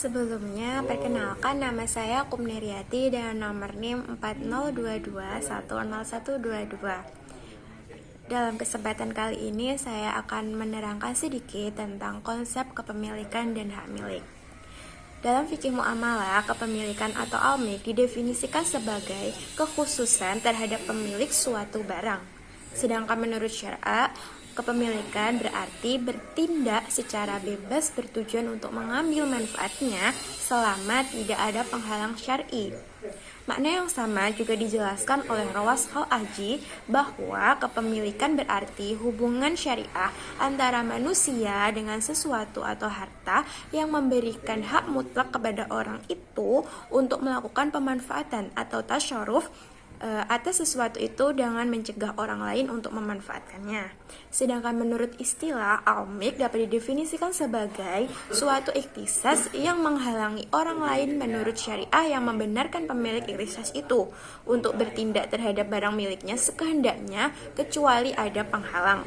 Sebelumnya, perkenalkan nama saya Kumneriati dengan nomor NIM 4022101122. Dalam kesempatan kali ini, saya akan menerangkan sedikit tentang konsep kepemilikan dan hak milik. Dalam fikih muamalah, kepemilikan atau al-milk didefinisikan sebagai kekhususan terhadap pemilik suatu barang. Sedangkan menurut syariat, kepemilikan berarti bertindak secara bebas bertujuan untuk mengambil manfaatnya selama tidak ada penghalang syar'i. Makna yang sama juga dijelaskan oleh Rawas Al-Aji bahwa kepemilikan berarti hubungan syariah antara manusia dengan sesuatu atau harta yang memberikan hak mutlak kepada orang itu untuk melakukan pemanfaatan atau tasyaruf atas sesuatu itu dengan mencegah orang lain untuk memanfaatkannya. Sedangkan menurut istilah al-milk dapat didefinisikan sebagai suatu ikhtisas yang menghalangi orang lain menurut syariah yang membenarkan pemilik ikhtisas itu untuk bertindak terhadap barang miliknya sekehendaknya kecuali ada penghalang.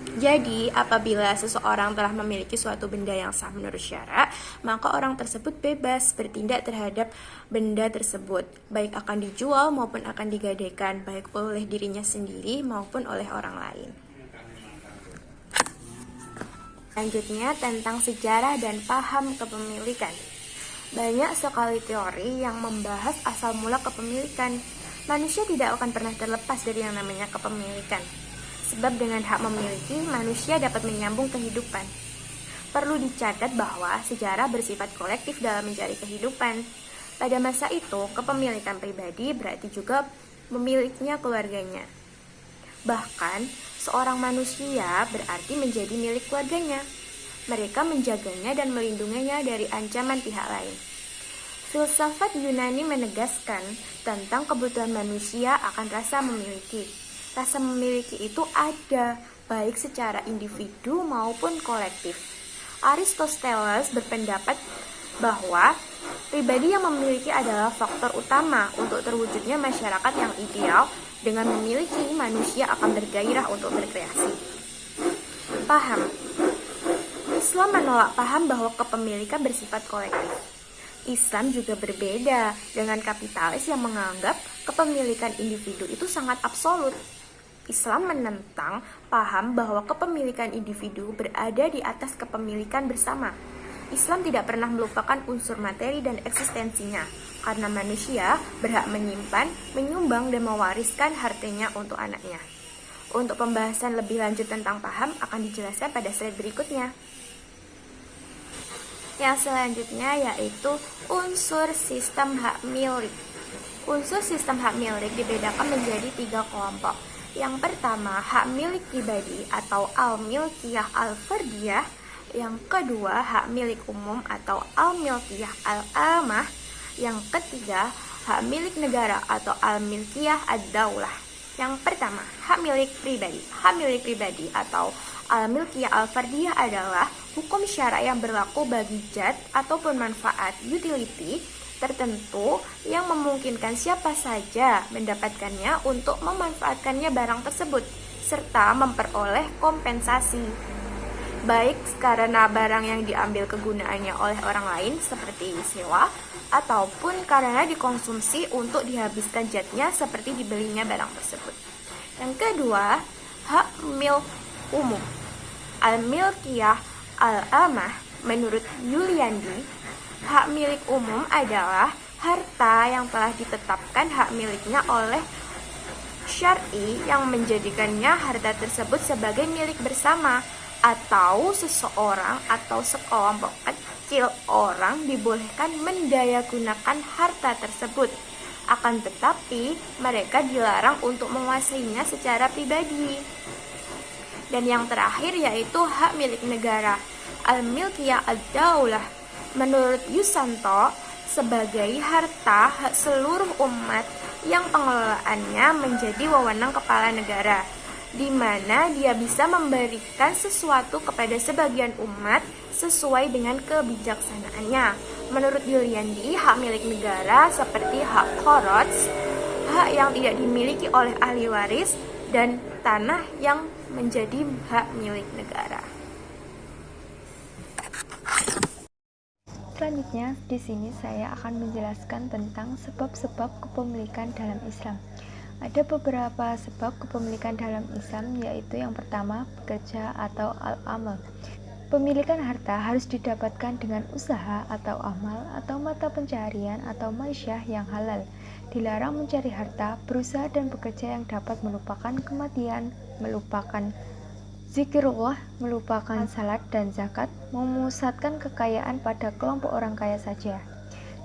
Jadi, apabila seseorang telah memiliki suatu benda yang sah menurut syara, maka orang tersebut bebas bertindak terhadap benda tersebut, baik akan dijual maupun akan digadaikan, baik oleh dirinya sendiri maupun oleh orang lain. Selanjutnya, tentang sejarah dan paham kepemilikan. Banyak sekali teori yang membahas asal mula kepemilikan. Manusia tidak akan pernah terlepas dari yang namanya kepemilikan. Sebab dengan hak memiliki, manusia dapat menyambung kehidupan. Perlu dicatat bahwa sejarah bersifat kolektif dalam mencari kehidupan. Pada masa itu, kepemilikan pribadi berarti juga memilikinya keluarganya. Bahkan, seorang manusia berarti menjadi milik keluarganya. Mereka menjaganya dan melindunginya dari ancaman pihak lain. Filsafat Yunani menegaskan tentang kebutuhan manusia akan rasa memiliki. Rasa memiliki itu ada, baik secara individu maupun kolektif. Aristoteles berpendapat bahwa pribadi yang memiliki adalah faktor utama untuk terwujudnya masyarakat yang ideal. Dengan memiliki, manusia akan bergairah untuk berkreasi. Paham. Islam menolak paham bahwa kepemilikan bersifat kolektif. Islam juga berbeda dengan kapitalis yang menganggap kepemilikan individu itu sangat absolut. Islam menentang paham bahwa kepemilikan individu berada di atas kepemilikan bersama. Islam tidak pernah melupakan unsur materi dan eksistensinya, karena manusia berhak menyimpan, menyumbang, dan mewariskan hartanya untuk anaknya. Untuk pembahasan lebih lanjut tentang paham akan dijelaskan pada slide berikutnya. Yang selanjutnya yaitu unsur sistem hak milik. Unsur sistem hak milik dibedakan menjadi 3 kelompok. Yang pertama, hak milik pribadi atau al-milkiyah al-fardiyah. Yang kedua, hak milik umum atau al-milkiyah al-amah. Yang ketiga, hak milik negara atau al-milkiyah ad-daulah. Yang pertama, hak milik pribadi. Hak milik pribadi atau al-milkiyah al-fardiyah adalah hukum syara yang berlaku bagi zat ataupun manfaat utility tertentu yang memungkinkan siapa saja mendapatkannya untuk memanfaatkannya barang tersebut serta memperoleh kompensasi, baik karena barang yang diambil kegunaannya oleh orang lain seperti sewa ataupun karena dikonsumsi untuk dihabiskan zatnya seperti dibelinya barang tersebut. Yang kedua, hak milk umum. Al-milkiyah al-amah menurut Yuliandi, hak milik umum adalah harta yang telah ditetapkan hak miliknya oleh syar'i yang menjadikannya harta tersebut sebagai milik bersama, atau seseorang atau sekelompok kecil orang dibolehkan mendayagunakan harta tersebut. Akan tetapi mereka dilarang untuk menguasainya secara pribadi. Dan yang terakhir yaitu hak milik negara, al-milkiyah ad-daulah. Menurut Yusanto, sebagai harta hak seluruh umat yang pengelolaannya menjadi wewenang kepala negara, di mana dia bisa memberikan sesuatu kepada sebagian umat sesuai dengan kebijaksanaannya. Menurut Yuliandi, hak milik negara seperti hak qorots, hak yang tidak dimiliki oleh ahli waris, dan tanah yang menjadi hak milik negara. Selanjutnya, di sini saya akan menjelaskan tentang sebab-sebab kepemilikan dalam Islam. Ada beberapa sebab kepemilikan dalam Islam, yaitu yang pertama, bekerja atau al-amal. Pemilikan harta harus didapatkan dengan usaha atau amal atau mata pencaharian atau ma'isyah yang halal. Dilarang mencari harta, berusaha dan bekerja yang dapat melupakan kematian, melupakan zikirullah, melupakan salat dan zakat, memusatkan kekayaan pada kelompok orang kaya saja.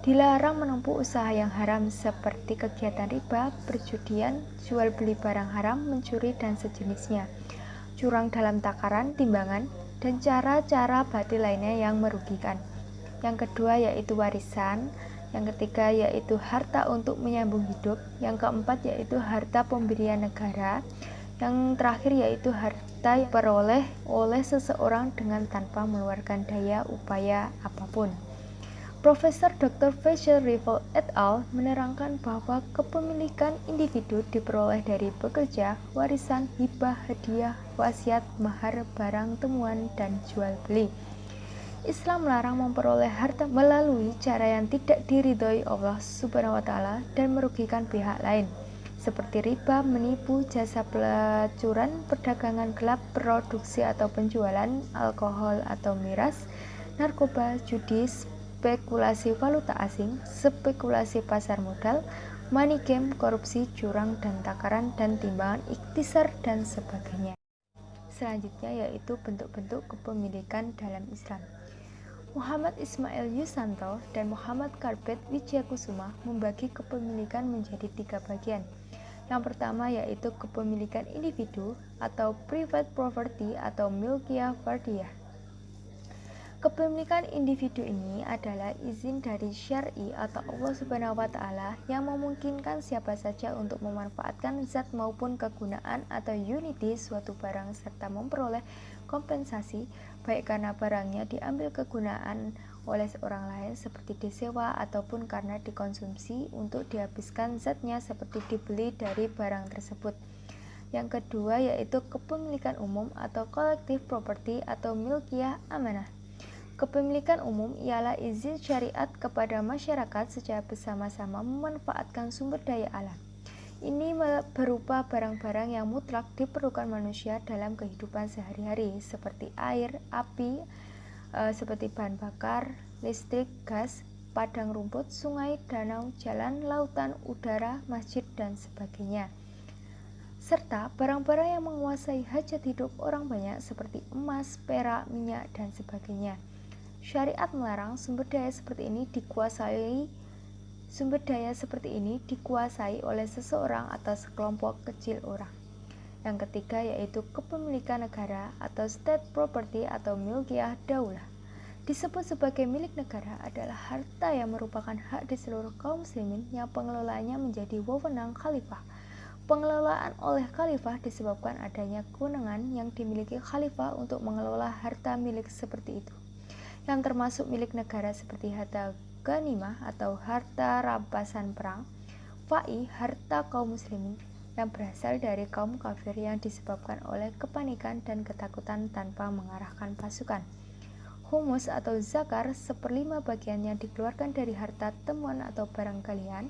Dilarang menempuh usaha yang haram seperti kegiatan riba, perjudian, jual beli barang haram, mencuri dan sejenisnya, curang dalam takaran, timbangan, dan cara-cara batil lainnya yang merugikan. Yang kedua yaitu warisan, yang ketiga yaitu harta untuk menyambung hidup, yang keempat yaitu harta pemberian negara, yang terakhir yaitu harta yang diperoleh oleh seseorang dengan tanpa mengeluarkan daya upaya apapun. Profesor Dr. Faisal Rival et al. Menerangkan bahwa kepemilikan individu diperoleh dari bekerja, warisan, hibah, hadiah, wasiat, mahar, barang temuan, dan jual beli. Islam melarang memperoleh harta melalui cara yang tidak diridhoi Allah Subhanahu wa Ta'ala dan merugikan pihak lain, seperti riba, menipu, jasa pelacuran, perdagangan gelap, produksi atau penjualan alkohol atau miras, narkoba, judi, spekulasi valuta asing, spekulasi pasar modal, money game, korupsi, curang dan takaran dan timbangan, ikhtisar dan sebagainya. Selanjutnya yaitu bentuk-bentuk kepemilikan dalam Islam. Muhammad Ismail Yusanto dan Muhammad Karbet Wijayakusuma membagi kepemilikan menjadi 3 bagian. Yang pertama yaitu kepemilikan individu atau private property atau milkiyah fardiyah. Kepemilikan individu ini adalah izin dari syar'i atau Allah Subhanahu wa Ta'ala yang memungkinkan siapa saja untuk memanfaatkan zat maupun kegunaan atau unity suatu barang serta memperoleh kompensasi baik karena barangnya diambil kegunaan oleh seorang lain seperti disewa ataupun karena dikonsumsi untuk dihabiskan zatnya seperti dibeli dari barang tersebut. Yang kedua yaitu kepemilikan umum atau collective property atau milkiyah amanah. Kepemilikan umum ialah izin syariat kepada masyarakat secara bersama-sama memanfaatkan sumber daya alam. Ini berupa barang-barang yang mutlak diperlukan manusia dalam kehidupan sehari-hari seperti air, api, seperti bahan bakar, listrik, gas, padang rumput, sungai, danau, jalan, lautan, udara, masjid, dan sebagainya. Serta barang-barang yang menguasai hajat hidup orang banyak seperti emas, perak, minyak, dan sebagainya. Syariat melarang sumber daya seperti ini dikuasai oleh seseorang atau sekelompok kecil orang. Yang ketiga yaitu kepemilikan negara atau state property atau milkiyah daulah. Disebut sebagai milik negara adalah harta yang merupakan hak di seluruh kaum muslimin yang pengelolaannya menjadi wewenang khalifah. Pengelolaan oleh khalifah disebabkan adanya kewenangan yang dimiliki khalifah untuk mengelola harta milik seperti itu, yang termasuk milik negara seperti harta ghanimah atau harta rampasan perang, fai, harta kaum muslimin yang berasal dari kaum kafir yang disebabkan oleh kepanikan dan ketakutan tanpa mengarahkan pasukan, humus atau zakar, 1/5 bagiannya dikeluarkan dari harta temuan atau barang galian,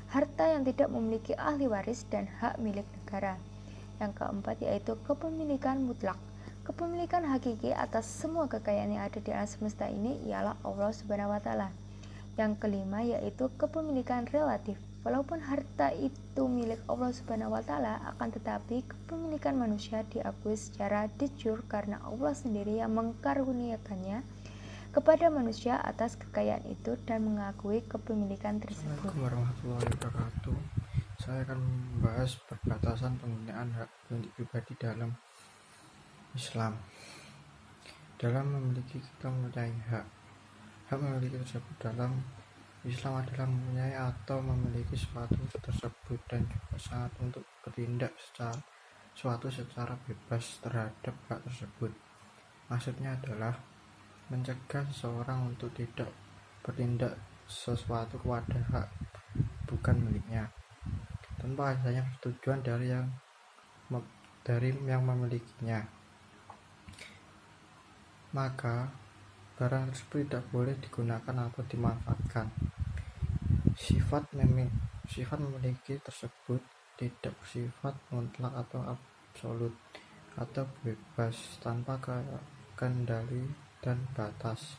harta yang tidak memiliki ahli waris, dan hak milik negara. Yang keempat yaitu kepemilikan mutlak. Kepemilikan hakiki atas semua kekayaan yang ada di alam semesta ini ialah Allah Subhanahu wa Ta'ala. Yang kelima yaitu kepemilikan relatif. Walaupun harta itu milik Allah Subhanahu wa Ta'ala, akan tetapi kepemilikan manusia diakui secara de jure karena Allah sendiri yang mengkaruniakannya kepada manusia atas kekayaan itu dan mengakui kepemilikan tersebut. Assalamualaikum warahmatullahi wabarakatuh. Saya akan membahas perbatasan penggunaan hak milik pribadi dalam Islam. Dalam memiliki kita mempunyai hak memiliki tersebut dalam Islam adalah mempunyai atau memiliki sesuatu tersebut dan juga sangat untuk bertindak secara bebas terhadap hak tersebut. Maksudnya adalah mencegah seseorang untuk tidak bertindak sesuatu kepada hak bukan miliknya tanpa adanya persetujuan dari yang memilikinya. Maka barang tersebut tidak boleh digunakan atau dimanfaatkan. Sifat memiliki tersebut tidak bersifat mutlak atau absolut atau bebas tanpa kendali dan batas,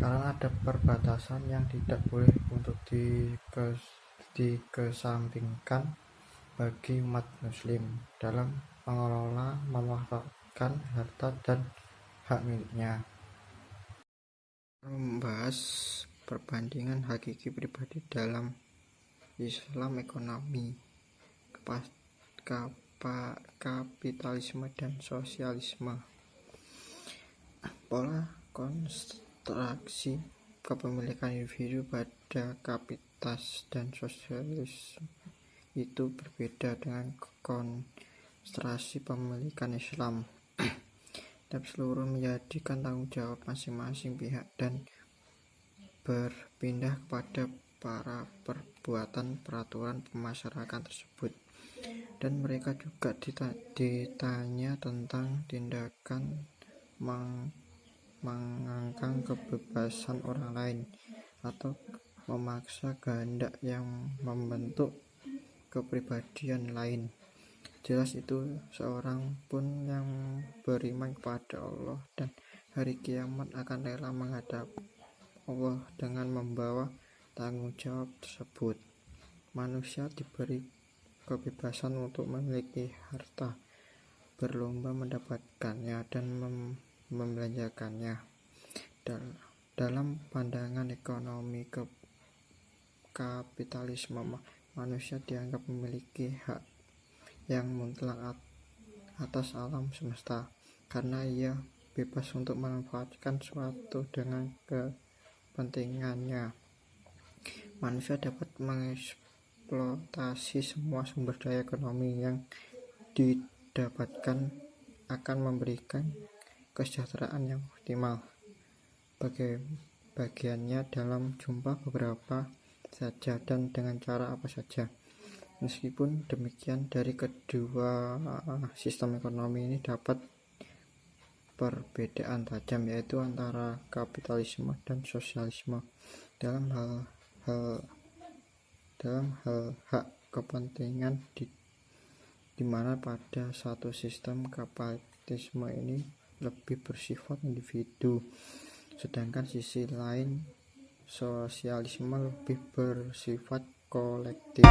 karena ada perbatasan yang tidak boleh untuk dikesampingkan bagi umat muslim dalam mengelola, memanfaatkan harta dan hak miliknya. Membahas perbandingan hakiki pribadi dalam Islam, ekonomi, kapitalisme dan sosialisme. Pola konstruksi kepemilikan individu pada kapitalisme dan sosialisme itu berbeda dengan konstruksi pemilikan Islam. Dan seluruh menjadikan tanggung jawab masing-masing pihak dan berpindah kepada para perbuatan peraturan pemasyarakat tersebut, dan mereka juga ditanya tentang tindakan mengangkang kebebasan orang lain atau memaksa kehendak yang membentuk kepribadian lain. Jelas itu seorang pun yang beriman kepada Allah dan hari kiamat akan rela menghadap Allah dengan membawa tanggung jawab tersebut. Manusia diberi kebebasan untuk memiliki harta, berlomba mendapatkannya dan membelanjakannya. Dalam pandangan ekonomi kapitalisme, manusia dianggap memiliki hak yang mutlak atas alam semesta, karena ia bebas untuk memanfaatkan suatu dengan kepentingannya. Manusia dapat mengeksploitasi semua sumber daya ekonomi yang didapatkan akan memberikan kesejahteraan yang optimal bagiannya dalam jumlah beberapa saja dan dengan cara apa saja. Meskipun demikian, dari kedua sistem ekonomi ini dapat perbedaan tajam, yaitu antara kapitalisme dan sosialisme dalam hal hak kepentingan, di mana pada satu sistem kapitalisme ini lebih bersifat individu, sedangkan sisi lain sosialisme lebih bersifat kolektif.